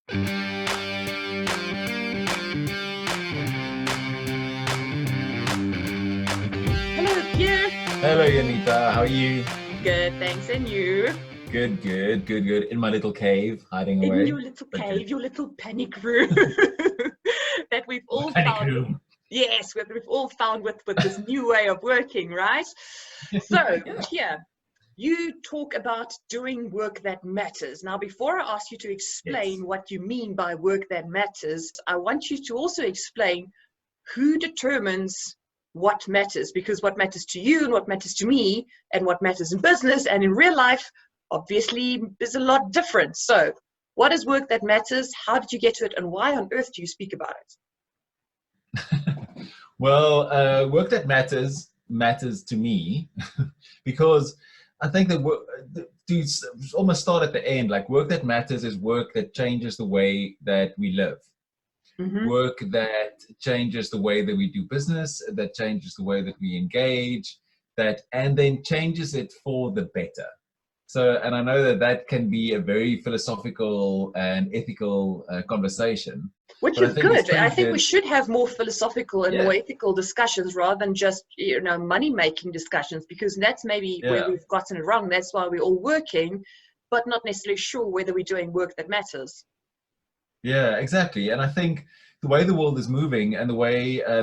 Hello, Pierre. Hello, Juanita. How are you? Good, thanks. And you? Good, good, good, good. In my little cave, hiding In away. your little But good. cave, your little panic room that we've all Panic found. room. Yes, we've all found with this new way of working, right? So, Yeah. Pierre, you talk about doing work that matters. Now, before I ask you to Yes. explain what you mean by work that matters, I want you to also explain who determines what matters, because what matters to you and what matters to me and what matters in business and in real life obviously is a lot different. So what is work that matters? How did you get to it, and why on earth do you speak about it? Well, work that matters to me because I think that to almost start at the end, like work that matters is work that changes the way that we live. Mm-hmm. Work that changes the way that we do business, that changes the way that we engage, and then changes it for the better. So, and I know that that can be a very philosophical and ethical conversation, Which but I is think it's good. I pretty think we good. should have more philosophical and more Yeah, ethical discussions rather than just, money making discussions, because that's maybe where yeah, we've gotten it wrong. That's why we're all working, but not necessarily sure whether we're doing work that matters. yeah, exactly. And I think the way the world is moving and the way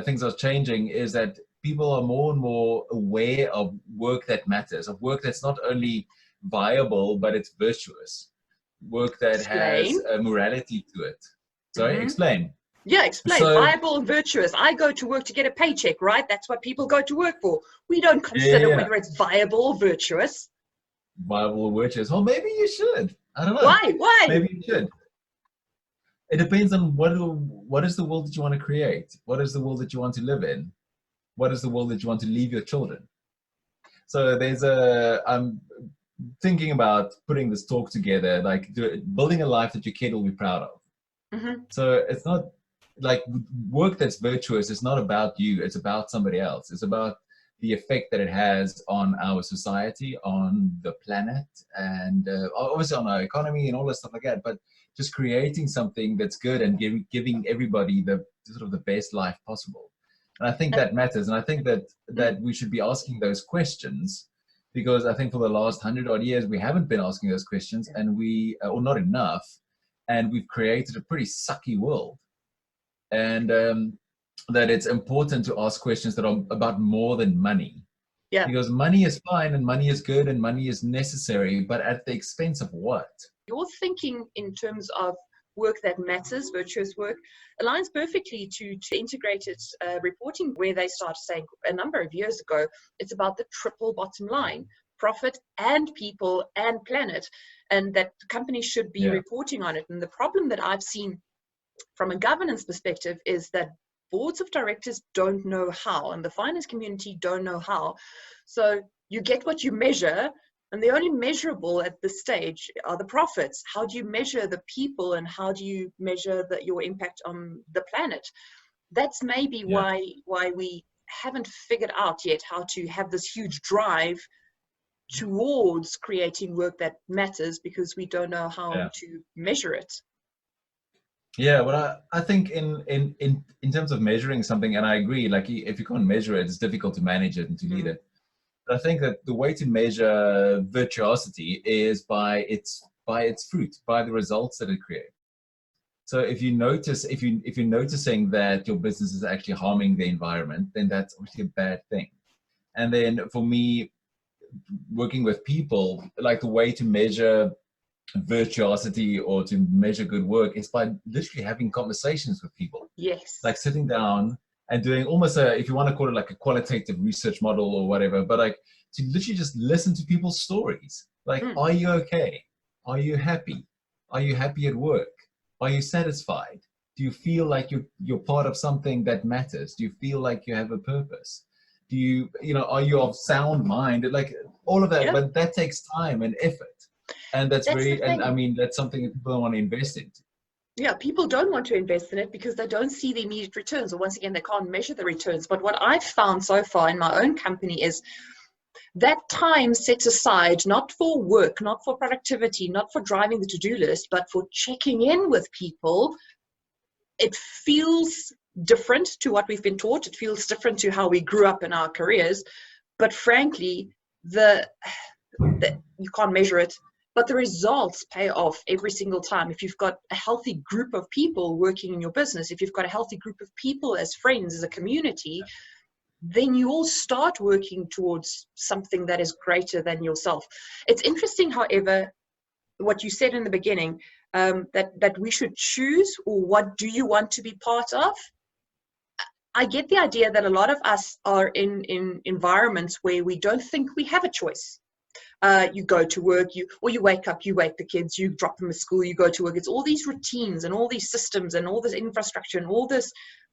things are changing is that people are more and more aware of work that matters, of work that's not only viable, but it's virtuous, work that has Explain. a morality to it. Sorry, Mm-hmm. explain. Yeah, explain. So, Viable and virtuous. I go to work to get a paycheck, right? That's what people go to work for. We don't yeah, yeah, consider yeah. whether it's viable or virtuous. Bible witches. Well, maybe you should. I don't know. Why? Why? Maybe you should. It depends on what is the world that you want to create. What is the world that you want to live in? What is the world that you want to leave your children? So I'm thinking about putting this talk together, like building a life that your kid will be proud of. Mm-hmm. So it's not like work that's virtuous. It's not about you. It's about somebody else. It's about the effect that it has on our society, on the planet, and obviously on our economy and all that stuff like that. But just creating something that's good and giving everybody the sort of the best life possible. And I think And that matters. And I think that we should be asking those questions because I think for the last 100 odd years we haven't been asking those questions, and or not enough, and we've created a pretty sucky world. And that it's important to ask questions that are about more than money, yeah, because money is fine and money is good and money is necessary, but at the expense of what? your thinking in terms of work that matters, virtuous work, aligns perfectly to integrated reporting, where they started saying a number of years ago, it's about the triple bottom line: profit and people and planet, and that companies should be Yeah, reporting on it. And the problem that I've seen from a governance perspective is that boards of directors don't know how, and the finance community don't know how. So you get what you measure, and the only measurable at this stage are the profits. How do you measure the people, and how do you measure your impact on the planet? That's maybe yeah, why we haven't figured out yet how to have this huge drive towards creating work that matters, because we don't know how yeah. to measure it. Yeah, well, I think in terms of measuring something, and I agree, like if you can't measure it, it's difficult to manage it and to lead Mm. it. But I think that the way to measure virtuosity is by its fruit, by the results that it creates. So if you're noticing that your business is actually harming the environment, then that's obviously a bad thing. And then for me, working with people, like the way to measure virtuosity or to measure good work is by literally having conversations with people, Yes. like sitting down and doing almost if you want to call it like a qualitative research model or whatever, but like to literally just listen to people's stories. Like, Mm. are you okay? Are you happy? Are you happy at work? Are you satisfied? Do you feel like you're part of something that matters? Do you feel like you have a purpose? Do are you of sound mind? Like all of that, Yeah, but that takes time and effort. And that's the and I thing. mean, that's something that people don't want to invest into. Yeah, people don't want to invest in it because they don't see the immediate returns, or once again, they can't measure the returns. But what I've found so far in my own company is that time set aside, not for work, not for productivity, not for driving the to-do list, but for checking in with people, it feels different to what we've been taught. It feels different to how we grew up in our careers. But frankly, you can't measure it, but the results pay off every single time. If you've got a healthy group of people working in your business, if you've got a healthy group of people as friends, as a community, then you all start working towards something that is greater than yourself. It's interesting, however, what you said in the beginning, that we should choose, or what do you want to be part of? I get the idea that a lot of us are in environments where we don't think we have a choice. You go to work, you wake up, you wake the kids, you drop them at school, you go to work. It's all these routines and all these systems and all this infrastructure and all this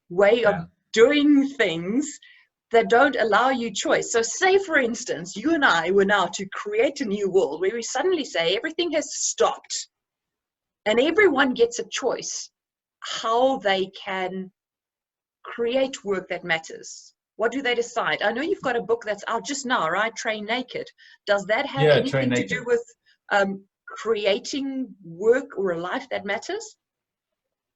way of doing things that don't allow you choice. So say, for instance, you and I were now to create a new world where we suddenly say everything has stopped and everyone gets a choice how they can create work that matters. What do they decide? I know you've got a book that's out just now, right? Train Naked. Does that have anything to do with creating work or a life that matters?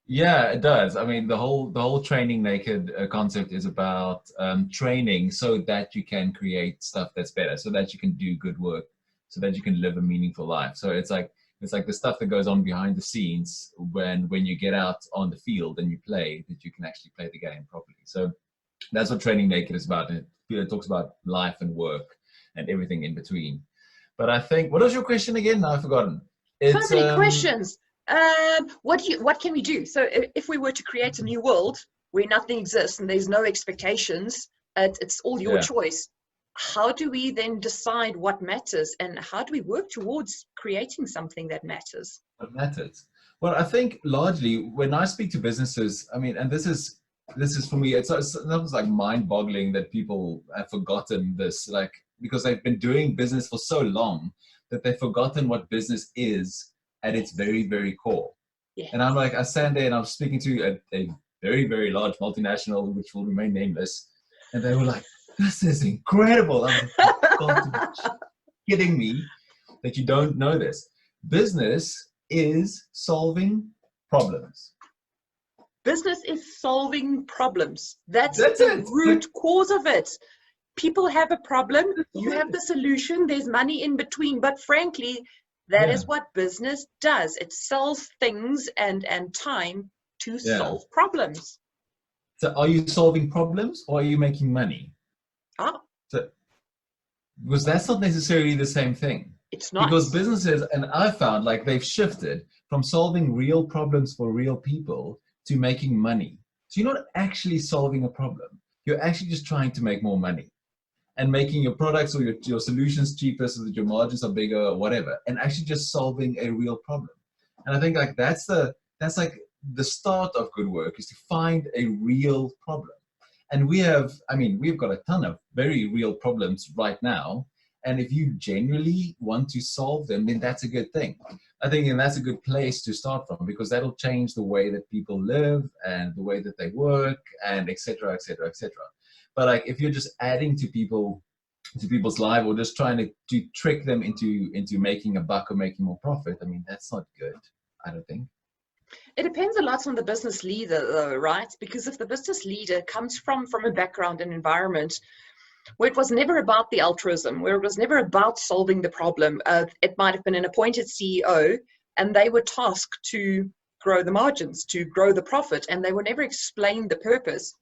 Yeah, it does. I mean, the whole Training Naked concept is about training so that you can create stuff that's better, so that you can do good work, so that you can live a meaningful life. So it's like the stuff that goes on behind the scenes when you get out on the field and you play, that you can actually play the game properly. So that's what Training Naked is about. It talks about life and work and everything in between. But I think, what was your question again? No, I've forgotten. It's, so many questions. What can we do? So if we were to create a new world where nothing exists and there's no expectations, it's all your choice. How do we then decide what matters, and how do we work towards creating something that matters? What matters? Well, I think largely when I speak to businesses, I mean, and this is for me, it's almost like mind-boggling that people have forgotten this, like, because they've been doing business for so long that they've forgotten what business is at its very, very core. Yeah. And I'm like, I stand there and I'm speaking to a very, very large multinational, which will remain nameless, and they were like, this is incredible. I was like, you've got to be kidding me that you don't know this. Business is solving problems. Business is solving problems. That's the root cause of it. People have a problem, you have the solution, there's money in between. But frankly, that is what business does. It sells things and time to solve problems. So are you solving problems or are you making money? So, because that's not necessarily the same thing. It's not. Because businesses, and I found, like, they've shifted from solving real problems for real people to making money. So you're not actually solving a problem. You're actually just trying to make more money and making your products or your solutions cheaper so that your margins are bigger or whatever, and actually just solving a real problem. And I think, like, that's like the start of good work, is to find a real problem. And we've got a ton of very real problems right now. And if you genuinely want to solve them, then that's a good thing. I think, and that's a good place to start from, because that'll change the way that people live and the way that they work, and et cetera, et cetera, et cetera. But like, if you're just adding to people's life, or just trying to trick them into making a buck or making more profit, I mean, that's not good, I don't think. It depends a lot on the business leader, though, right? Because if the business leader comes from a background and environment where it was never about the altruism, where it was never about solving the problem, it might have been an appointed CEO, and they were tasked to grow the margins, to grow the profit, and they were never explained the purpose.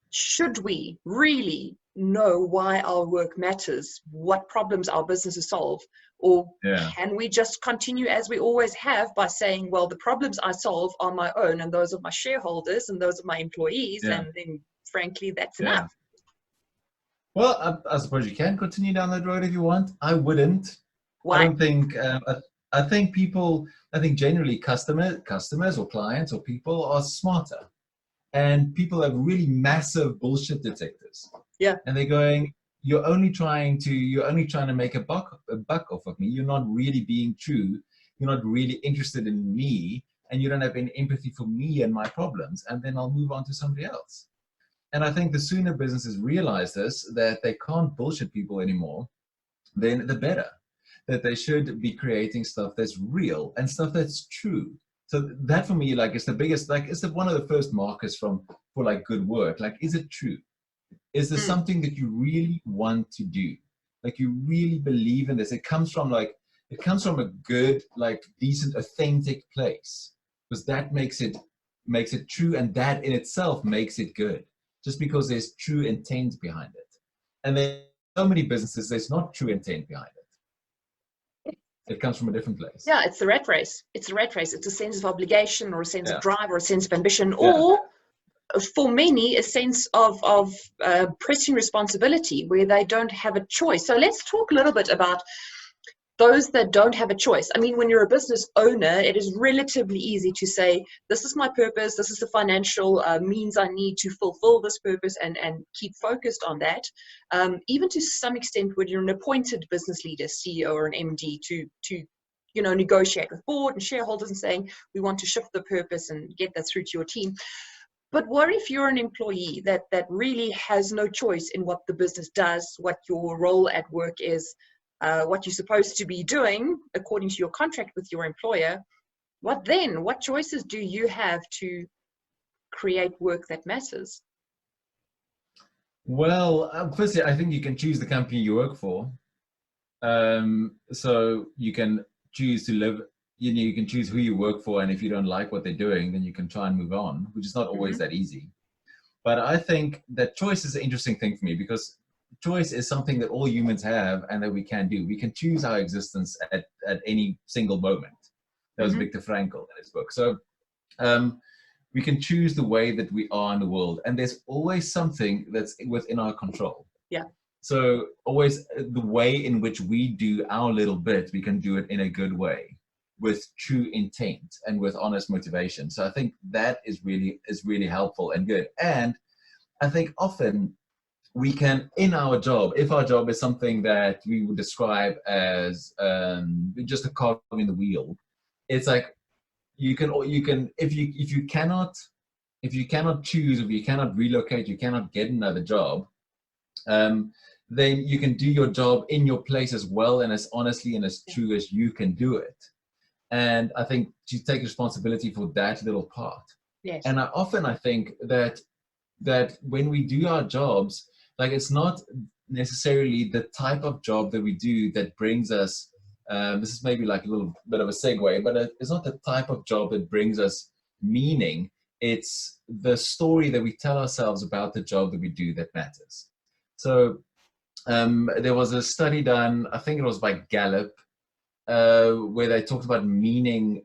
Should we really know why our work matters, what problems our businesses solve? Or can we just continue as we always have by saying, well, the problems I solve are my own, and those of my shareholders, and those of my employees, and then frankly, that's enough. Well, I suppose you can continue down that road if you want. I wouldn't. Why? I don't think, I think generally customers or clients or people are smarter. And people have really massive bullshit detectors. Yeah. And they're going, you're only trying to make a buck off of me. You're not really being true. You're not really interested in me, and you don't have any empathy for me and my problems. And then I'll move on to somebody else. And I think the sooner businesses realize this, that they can't bullshit people anymore, then the better. That they should be creating stuff that's real and stuff that's true. So that for me, like, is the biggest, like, it's one of the first markers for like good work. Like, is it true? Is there something that you really want to do? Like, you really believe in this? It comes from a good, like, decent, authentic place, because that makes it true, and that in itself makes it good. Just because there's true intent behind it, and then so many businesses, there's not true intent behind it. It comes from a different place. Yeah, it's the rat race. It's a rat race. It's a sense of obligation, or a sense of drive, or a sense of ambition, or for many, a sense of pressing responsibility where they don't have a choice. So let's talk a little bit about those that don't have a choice. I mean, when you're a business owner, it is relatively easy to say, this is my purpose, this is the financial means I need to fulfill this purpose, and keep focused on that. Even to some extent, when you're an appointed business leader, CEO or an MD, to negotiate with board and shareholders and saying, we want to shift the purpose and get that through to your team. But what if you're an employee that really has no choice in what the business does, what your role at work is, what you're supposed to be doing according to your contract with your employer? What then? What choices do you have to create work that matters? Well, firstly, I think you can choose the company you work for. So you can choose to live, you can choose who you work for, and if you don't like what they're doing, then you can try and move on, which is not always that easy. But I think that choice is an interesting thing for me, because choice is something that all humans have and that we can do. We can choose our existence at any single moment. That was Viktor Frankl in his book. So we can choose the way that we are in the world, and there's always something that's within our control. Yeah. So always the way in which we do our little bit, we can do it in a good way, with true intent and with honest motivation. So I think that is really helpful and good. And I think often we can, in our job, if our job is something that we would describe as just a cog in the wheel, it's like you can if you cannot choose, if you cannot relocate, you cannot get another job, then you can do your job in your place as well, and as honestly and as true as you can do it. And I think to take responsibility for that little part. Yes. And I think that when we do our jobs, like, it's not necessarily the type of job that we do that brings us, this is maybe like a little bit of a segue, but it's not the type of job that brings us meaning. It's the story that we tell ourselves about the job that we do that matters. So there was a study done, I think it was by Gallup, where they talked about finding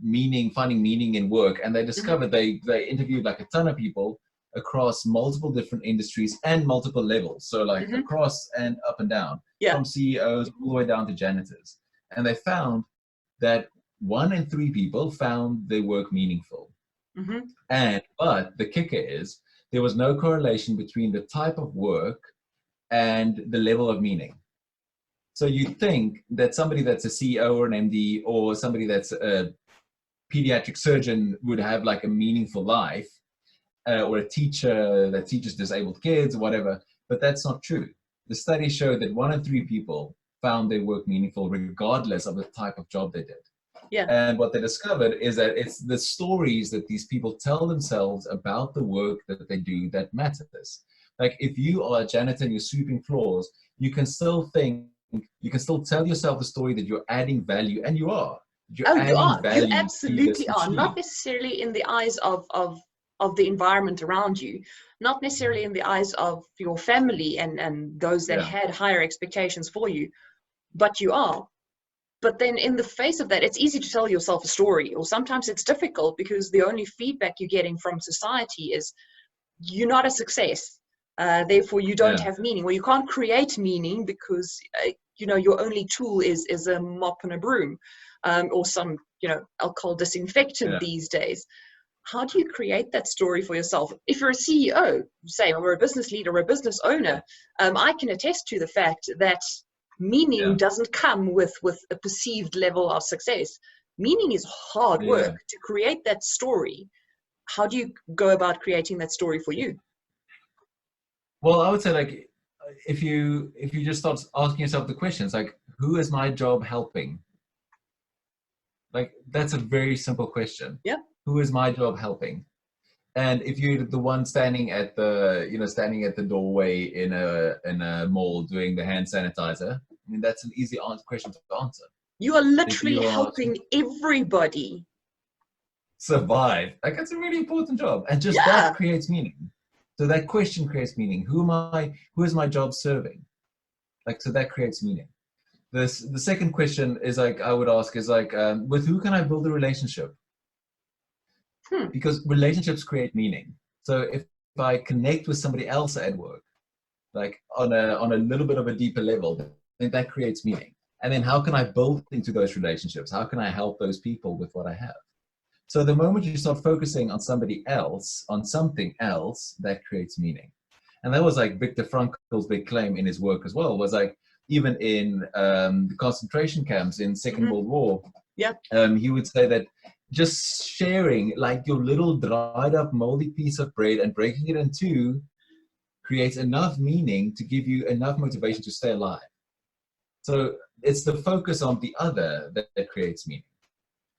meaning in work, and they discovered they interviewed like a ton of people across multiple different industries and multiple levels, so like across and up and down, from CEOs all the way down to janitors, and they found that 1 in 3 people found their work meaningful. But the kicker is, there was no correlation between the type of work and the level of meaning. So you think that somebody that's a CEO or an MD, or somebody that's a pediatric surgeon, would have like a meaningful life, or a teacher that teaches disabled kids or whatever, but that's not true. The study showed that 1 in 3 people found their work meaningful regardless of the type of job they did. Yeah. And what they discovered is that it's the stories that these people tell themselves about the work that they do that matters. Like, if you are a janitor and you're sweeping floors, you can still tell yourself the story that you're adding value, and you are. You absolutely are. Not necessarily in the eyes of the environment around you, not necessarily in the eyes of your family and those that had higher expectations for you, but you are. But then in the face of that, it's easy to tell yourself a story, or sometimes it's difficult because the only feedback you're getting from society is you're not a success. Therefore, you don't have meaning. Well, you can't create meaning because, your only tool is a mop and a broom, or some, alcohol disinfectant these days. How do you create that story for yourself? If you're a CEO, say, or a business leader or a business owner, I can attest to the fact that meaning doesn't come with a perceived level of success. Meaning is hard work to create that story. How do you go about creating that story for you? Well, I would say like if you just start asking yourself the questions like, who is my job helping? Like that's a very simple question. Yeah. Who is my job helping? And if you're the one standing at the doorway in a mall doing the hand sanitizer, I mean that's an easy question to answer. You are If literally you are helping everybody survive, like that's a really important job, and just Yeah. that creates meaning. So that question creates meaning. Who is my job serving? Like, so that creates meaning. The second question is like, I would ask is like, with who can I build a relationship? Because relationships create meaning. So if I connect with somebody else at work, like on a little bit of a deeper level, then that creates meaning. And then how can I build into those relationships? How can I help those people with what I have? So the moment you start focusing on somebody else, on something else, that creates meaning. And that was like Viktor Frankl's big claim in his work as well, was like, even in the concentration camps in Second World War, he would say that just sharing like your little dried up moldy piece of bread and breaking it in two creates enough meaning to give you enough motivation to stay alive. So it's the focus on the other that creates meaning.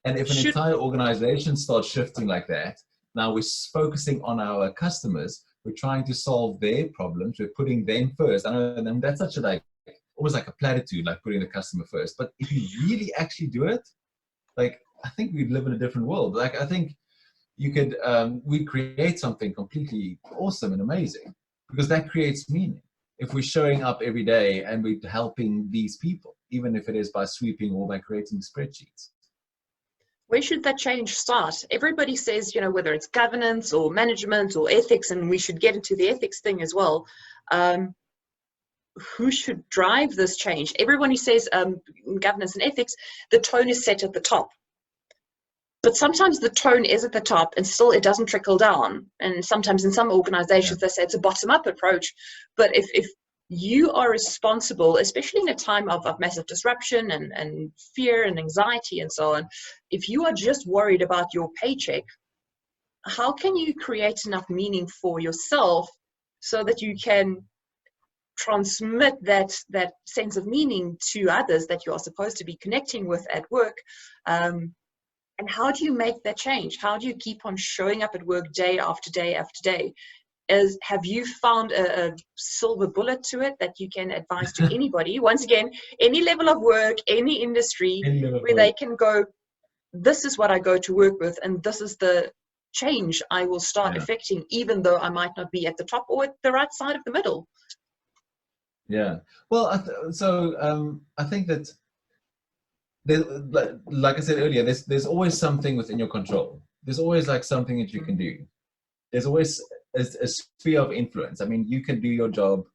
And if an entire organization starts shifting like that, now we're focusing on our customers, we're trying to solve their problems, we're putting them first. I know that's such a like, almost like a platitude, like putting the customer first. But if you really actually do it, like, I think we'd live in a different world. Like, I think you could, we create something completely awesome and amazing, because that creates meaning. If we're showing up every day and we're helping these people, even if it is by sweeping or by creating spreadsheets. Where should that change start? Everybody says, you know, whether it's governance or management or ethics, and we should get into the ethics thing as well. Who should drive this change? Everybody says governance and ethics, the tone is set at the top. But sometimes the tone is at the top and still it doesn't trickle down. And sometimes in some organizations, they say it's a bottom-up approach. But if you are responsible, especially in a time of massive disruption and fear and anxiety and so on, if you are just worried about your paycheck, how can you create enough meaning for yourself so that you can transmit that sense of meaning to others that you are supposed to be connecting with at work? And how do you make that change? How do you keep on showing up at work day after day after day? Have you found a silver bullet to it that you can advise to anybody? Once again, any level of work, any industry, where they can go, this is what I go to work with, and this is the change I will start affecting, even though I might not be at the top or at the right side of the middle. Yeah. Well, I think that like I said earlier, there's always something within your control. There's always like something that you can do. There's always a sphere of influence. I mean, you can do your job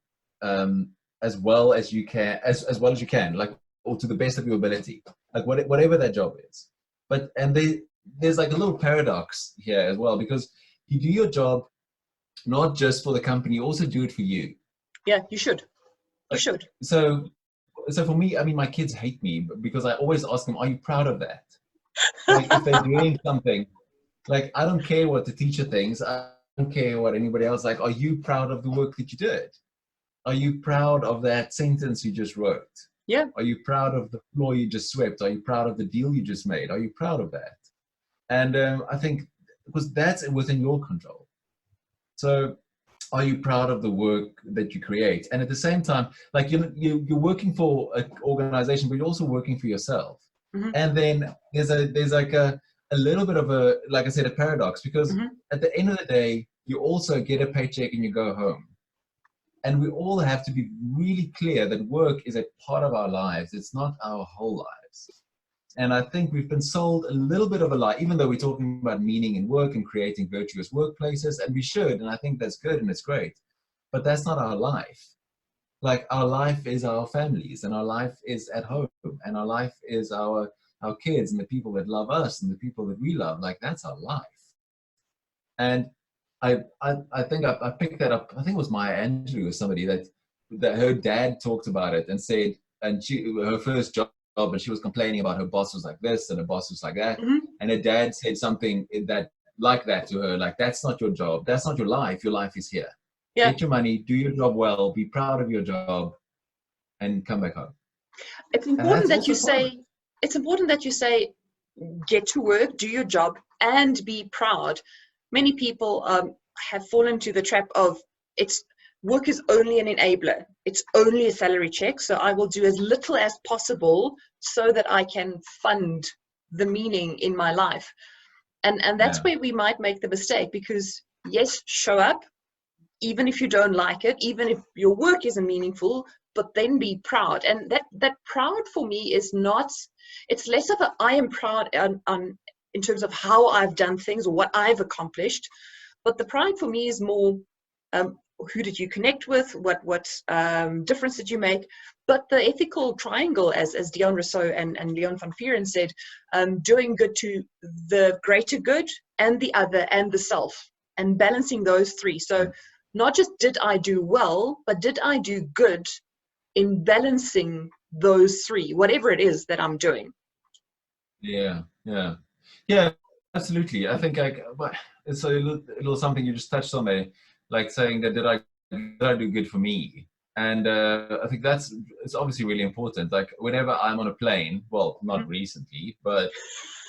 as well as you can, as well as you can, like, or to the best of your ability, like whatever that job is. But there's like a little paradox here as well, because you do your job not just for the company, you also do it for you. Yeah, you should. You should. So for me, I mean, my kids hate me because I always ask them, are you proud of that? Like if they're doing something, like I don't care what the teacher thinks, I don't care what anybody else, like, are you proud of the work that you did? Are you proud of that sentence you just wrote? Yeah. Are you proud of the floor you just swept? Are you proud of the deal you just made? Are you proud of that? And I think because that's within your control. So are you proud of the work that you create? And at the same time, like you're working for an organization, but you're also working for yourself. And then there's like a little bit of a, like I said, a paradox, because at the end of the day, you also get a paycheck and you go home. And we all have to be really clear that work is a part of our lives. It's not our whole lives. And I think we've been sold a little bit of a lie, even though we're talking about meaning in work and creating virtuous workplaces, and we should, and I think that's good and it's great, but that's not our life. Like our life is our families, and our life is at home, and our life is our kids and the people that love us and the people that we love. Like that's our life. And I think I picked that up. I think it was Maya Angelou or somebody that her dad talked about it and said, and her first job, and she was complaining about her boss was like this and her boss was like that. And her dad said something like that to her, like, that's not your job. That's not your life. Your life is here. Yeah. Get your money, do your job well, be proud of your job, and come back home. It's And important that's that you also part of it. say, it's important that you say, get to work, do your job, and be proud. Many people have fallen to the trap of it's work is only an enabler. It's only a salary check. So I will do as little as possible so that I can fund the meaning in my life. And that's Yeah. where we might make the mistake, because yes, show up, even if you don't like it, even if your work isn't meaningful, but then be proud. And that proud for me is not, it's less of a I am proud on in terms of how I've done things or what I've accomplished, but the pride for me is more who did you connect with, what difference did you make. But the ethical triangle, as Dion Rousseau and Leon van Vieren said, doing good to the greater good and the other and the self, and balancing those three. So not just did I do well, but did I do good in balancing those three, whatever it is that I'm doing. Yeah, yeah, yeah, absolutely. I think it's a little something you just touched on there, like saying that did I do good for me? And I think it's obviously really important. Like whenever I'm on a plane, well, not recently, but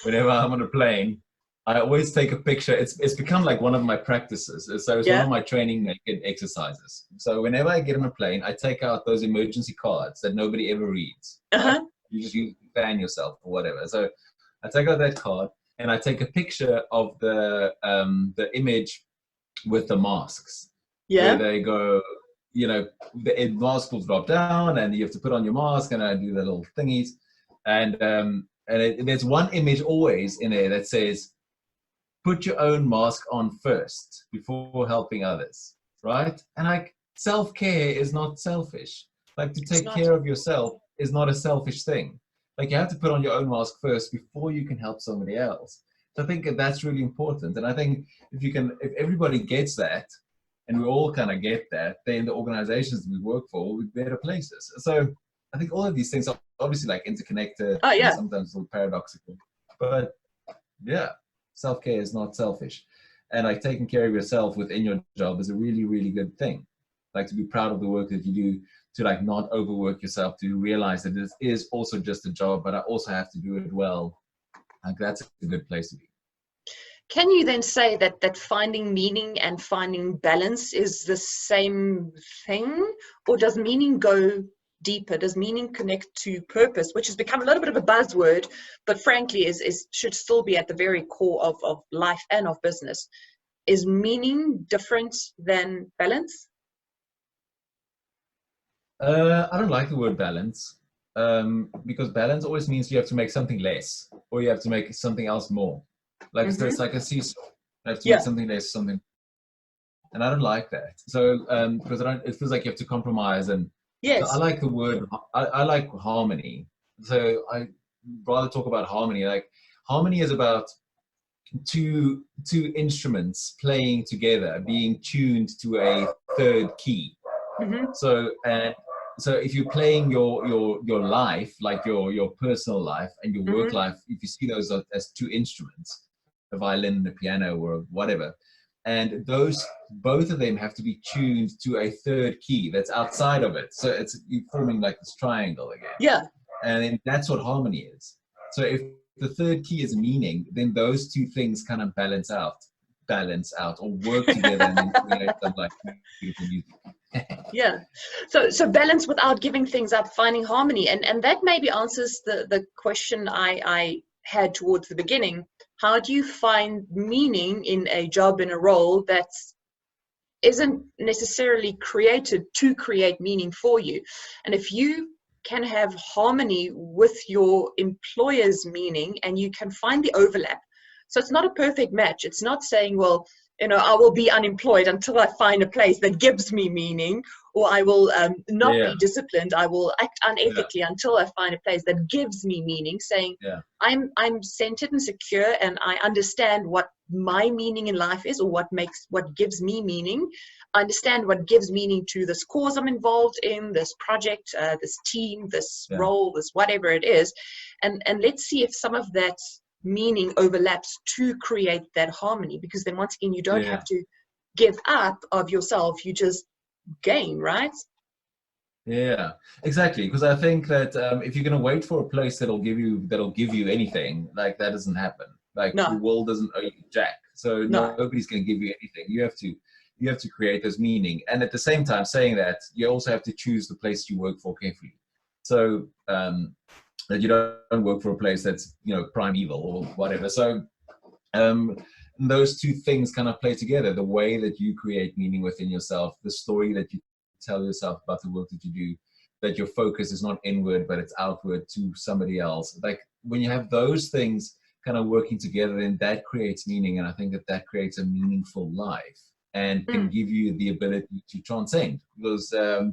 whenever I'm on a plane, I always take a picture. It's become like one of my practices. So it's one Yeah. of my training naked exercises. So whenever I get on a plane, I take out those emergency cards that nobody ever reads. Right? You just ban yourself or whatever. So I take out that card and I take a picture of the image with the masks. Yeah. Where they go, the mask will drop down and you have to put on your mask, and I do the little thingies. And there's one image always in there that says, put your own mask on first before helping others, right? And like self-care is not selfish. Like to take care of yourself is not a selfish thing. Like you have to put on your own mask first before you can help somebody else. So I think that's really important. And I think if everybody gets that, and we all kind of get that, then the organizations we work for will be better places. So I think all of these things are obviously like interconnected, and sometimes a little paradoxical, but yeah, self-care is not selfish. And like taking care of yourself within your job is a really, really good thing. Like to be proud of the work that you do, to like not overwork yourself, to realize that this is also just a job, but I also have to do it well. Like that's a good place to be. Can you then say that finding meaning and finding balance is the same thing, or does meaning go deeper? Does meaning connect to purpose, which has become a little bit of a buzzword, but frankly is should still be at the very core of life and of business? Is meaning different than balance? I don't like the word balance, because balance always means you have to make something less, or you have to make something else more. Like so it's like a seesaw. You have to make something less, something, and I don't like that. So because it feels like you have to compromise. And so I like the word. I like harmony. So I rather talk about harmony. Like harmony is about two instruments playing together, being tuned to a third key. So if you're playing your life, like your personal life and your work life, if you see those as two instruments, a violin and a piano or whatever, and those both of them have to be tuned to a third key that's outside of it. So it's you forming like this triangle again. Yeah. And then that's what harmony is. So if the third key is meaning, then those two things kind of balance out or work together and then create some like beautiful music. Yeah. So balance without giving things up, finding harmony. And that maybe answers the question I had towards the beginning. How do you find meaning in a job, in a role that isn't necessarily created to create meaning for you? And if you can have harmony with your employer's meaning and you can find the overlap. So it's not a perfect match. It's not saying, well, I will be unemployed until I find a place that gives me meaning, or I will not be disciplined. I will act unethically until I find a place that gives me meaning, saying I'm centered and secure and I understand what my meaning in life is, or what gives me meaning. I understand what gives meaning to this cause I'm involved in, this project, this team, this role, this whatever it is. And let's see if some of that meaning overlaps to create that harmony, because then once again you don't have to give up of yourself, you just gain, right? Yeah, exactly. Because I think that if you're going to wait for a place that'll give you anything, like that doesn't happen. Like the No, world doesn't owe you jack, so no. nobody's going to give you anything. You have to create this meaning, and at the same time, saying that you also have to choose the place you work for carefully. So that you don't work for a place that's prime evil or whatever. So um, those two things kind of play together: the way that you create meaning within yourself, the story that you tell yourself about the work that you do, that your focus is not inward but it's outward to somebody else. Like when you have those things kind of working together, then that creates meaning, and I think that that creates a meaningful life and can give you the ability to transcend, because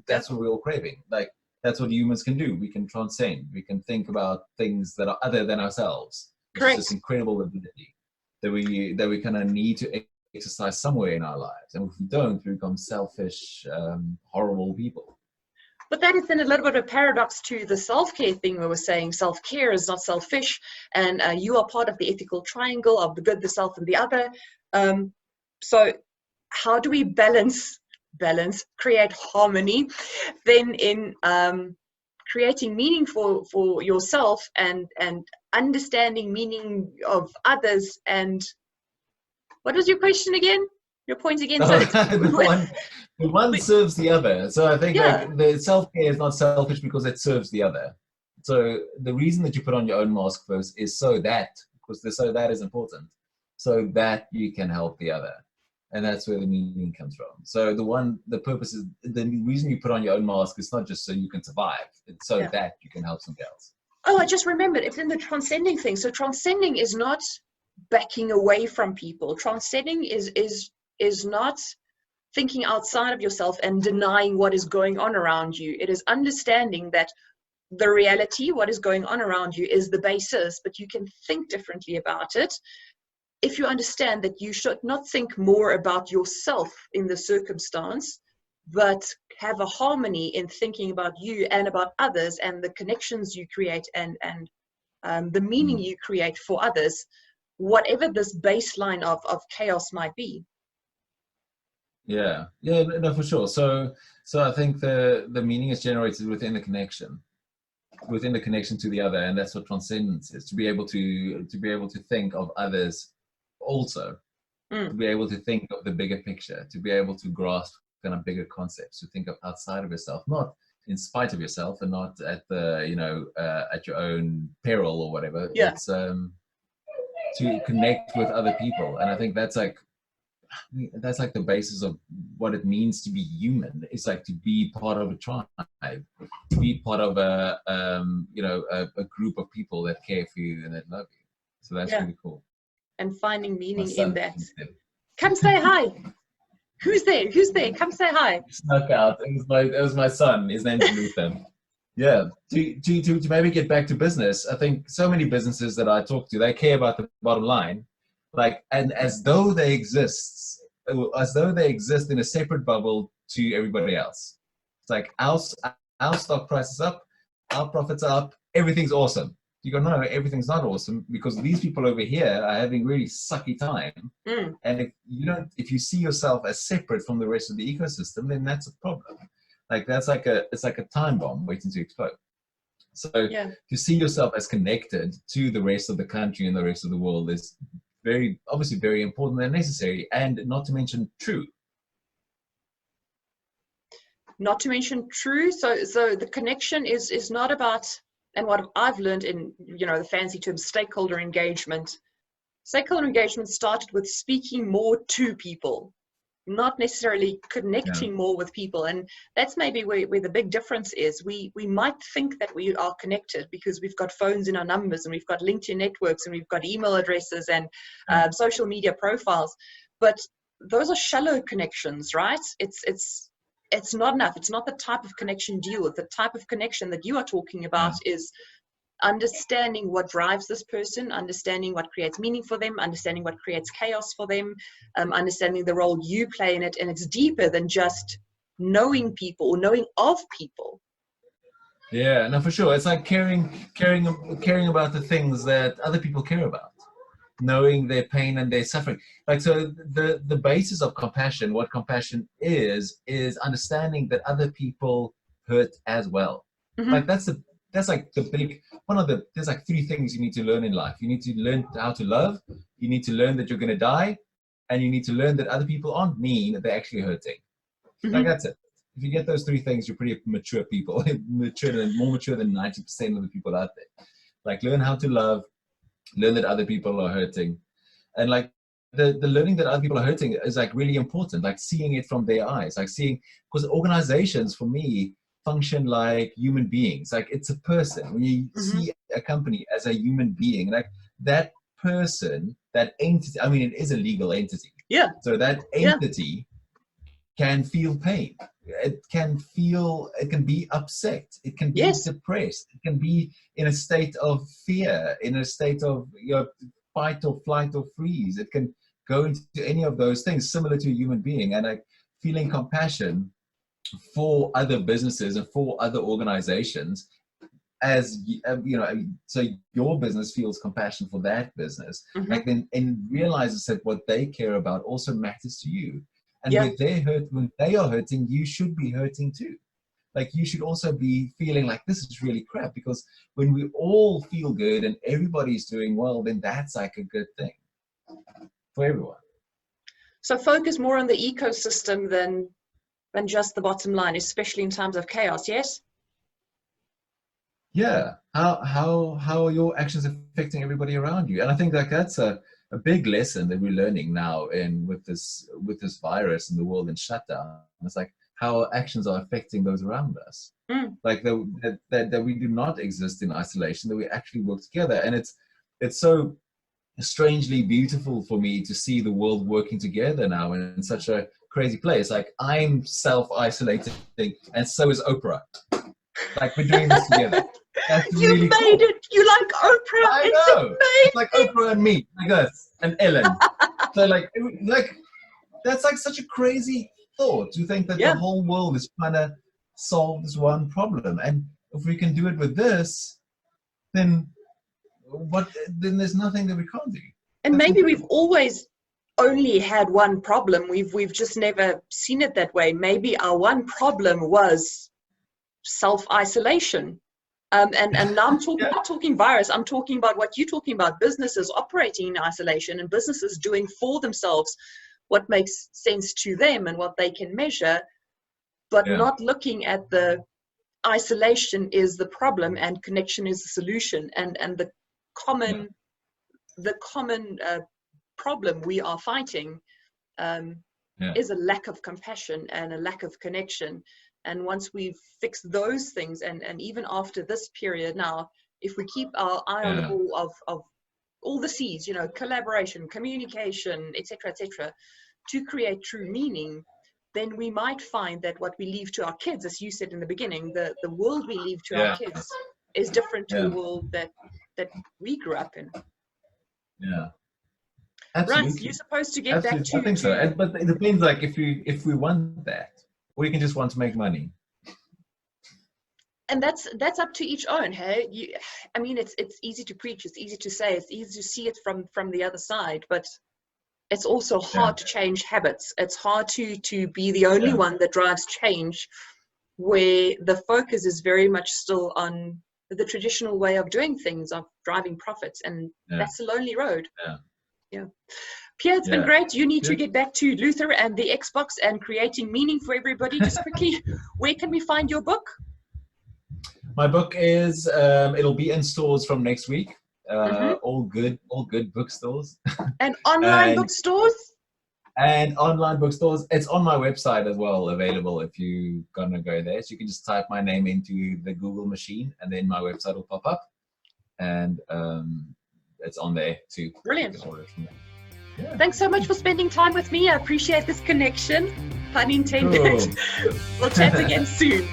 that's what we're all craving. Like that's what humans can do. We can transcend. We can think about things that are other than ourselves, which is this Correct. incredible ability that we kind of need to exercise somewhere in our lives. And if we don't, we become selfish, horrible people. But that is then a little bit of a paradox to the self-care thing we were saying. Self-care is not selfish, and you are part of the ethical triangle of the good, the self, and the other. So how do we balance, create harmony then in creating meaning for yourself and understanding meaning of others? And what was your question again? Your point again? So The one serves the other. So I think yeah, like the self-care is not selfish because it serves the other. So the reason that you put on your own mask first is because that is important, so that you can help the other. And that's where the meaning comes from. So the purpose is, the reason you put on your own mask is not just so you can survive, it's so that you can help somebody else. Oh, I just remembered, it's in the transcending thing. So transcending is not backing away from people. Transcending is not thinking outside of yourself and denying what is going on around you. It is understanding that the reality, what is going on around you, is the basis, but you can think differently about it if you understand that you should not think more about yourself in the circumstance, but have a harmony in thinking about you and about others and the connections you create and the meaning you create for others, whatever this baseline of chaos might be. Yeah, no, for sure. So I think the meaning is generated within the connection to the other, and that's what transcendence is: to be able to think of others also, to be able to think of the bigger picture, to be able to grasp kind of bigger concepts, to think of outside of yourself, not in spite of yourself, and not at the at your own peril or whatever. Yeah. It's to connect with other people, and I think that's like the basis of what it means to be human. It's like to be part of a tribe, to be part of a group of people that care for you and that love you. So that's really cool. And finding meaning My son in that. Come say hi. Who's there? Come say hi. Snuck out. It was my son. His name's Luther. Yeah. To maybe get back to business, I think so many businesses that I talk to, they care about the bottom line, like, and as though they exist in a separate bubble to everybody else. It's like our stock price is up, our profits are up, everything's awesome. You go, no, everything's not awesome, because these people over here are having really sucky time. And if you see yourself as separate from the rest of the ecosystem, then that's a problem. Like it's like a time bomb waiting to explode. So to see yourself as connected to the rest of the country and the rest of the world is obviously very important and necessary, and not to mention true. Not to mention true. So the connection is not about, and what I've learned in the fancy term stakeholder engagement. Stakeholder engagement started with speaking more to people, not necessarily connecting more with people. And that's maybe where the big difference is. We might think that we are connected because we've got phones in our numbers, and we've got LinkedIn networks, and we've got email addresses and social media profiles, but those are shallow connections, right? It's not enough. It's not the type of connection you deal with. The type of connection that you are talking about is understanding what drives this person, understanding what creates meaning for them, understanding what creates chaos for them, understanding the role you play in it. And it's deeper than just knowing people or knowing of people. Yeah, no, for sure. It's like caring about the things that other people care about. knowing their pain and their suffering. Like, so the basis of compassion, what compassion is understanding that other people hurt as well. Mm-hmm. Like that's like the big one of the, there's like 3 things you need to learn in life. You need to learn how to love, you need to learn that you're going to die, and you need to learn that other people aren't mean, that they're actually hurting. Mm-hmm. Like that's it. If you get those 3 things, you're pretty mature people, more mature than 90% of the people out there. Like, learn how to love, learn that other people are hurting, and like the learning that other people are hurting is like really important. Like seeing it from their eyes, like seeing, because organizations for me function like human beings. Like it's a person. When you Mm-hmm. see a company as a human being, like that person, that entity. I mean, it is a legal entity. Yeah. So that entity can feel pain. It can be upset. It can be depressed. It can be in a state of fear, in a state of fight or flight or freeze. It can go into any of those things, similar to a human being. And like feeling compassion for other businesses and for other organizations, as so your business feels compassion for that business, mm-hmm. like then, and realizes that what they care about also matters to you. And when they are hurting, you should be hurting too. Like you should also be feeling like this is really crap, because when we all feel good and everybody's doing well, then that's like a good thing for everyone. So focus more on the ecosystem than just the bottom line, especially in times of chaos. Yes. Yeah. How are your actions affecting everybody around you? And I think like that's a big lesson that we're learning now with this virus and the world in shutdown. It's like how our actions are affecting those around us. Like that we do not exist in isolation, that we actually work together. And it's so strangely beautiful for me to see the world working together now in such a crazy place. Like I'm self-isolating, and so is Oprah. Like we're doing this together. That's you really made cool. it. You like Oprah. I know. It's like Oprah and me, like us, and Ellen. So like that's like such a crazy thought to think that the whole world is trying to solve this one problem, and if we can do it with this, then there's nothing that we can't do. And maybe we've always only had one problem. We've just never seen it that way. Maybe our one problem was self-isolation. And now I'm not talking virus, I'm talking about what you're talking about, businesses operating in isolation and businesses doing for themselves what makes sense to them and what they can measure, but not looking at the isolation is the problem and connection is the solution. And the common problem we are fighting is a lack of compassion and a lack of connection. And once we've fixed those things, and even after this period now, if we keep our eye on the ball of all the C's, collaboration, communication, etc., to create true meaning, then we might find that what we leave to our kids, as you said in the beginning, the world we leave to our kids is different to the world that we grew up in. Yeah. Absolutely. Right, you're supposed to get back to... I think so. But it depends, like, if we want that, or you can just want to make money. And that's up to each own. Hey, it's easy to preach, it's easy to say, it's easy to see it from the other side, but it's also hard to change habits. It's hard to be the only one that drives change, where the focus is very much still on the traditional way of doing things, of driving profits, and that's a lonely road. Yeah. Pierre, it's been great. You need to get back to Luther and the Xbox and creating meaning for everybody. Just quickly, where can we find your book? My book is it'll be in stores from next week. All good bookstores. And online bookstores? And online bookstores. It's on my website as well, available if you're gonna go there. So you can just type my name into the Google machine, and then my website will pop up, and it's on there too. Brilliant. Thanks so much for spending time with me. I appreciate this connection. Pun intended. Cool. We'll chat again soon.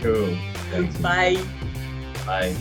Cool. Thanks. Bye. Bye.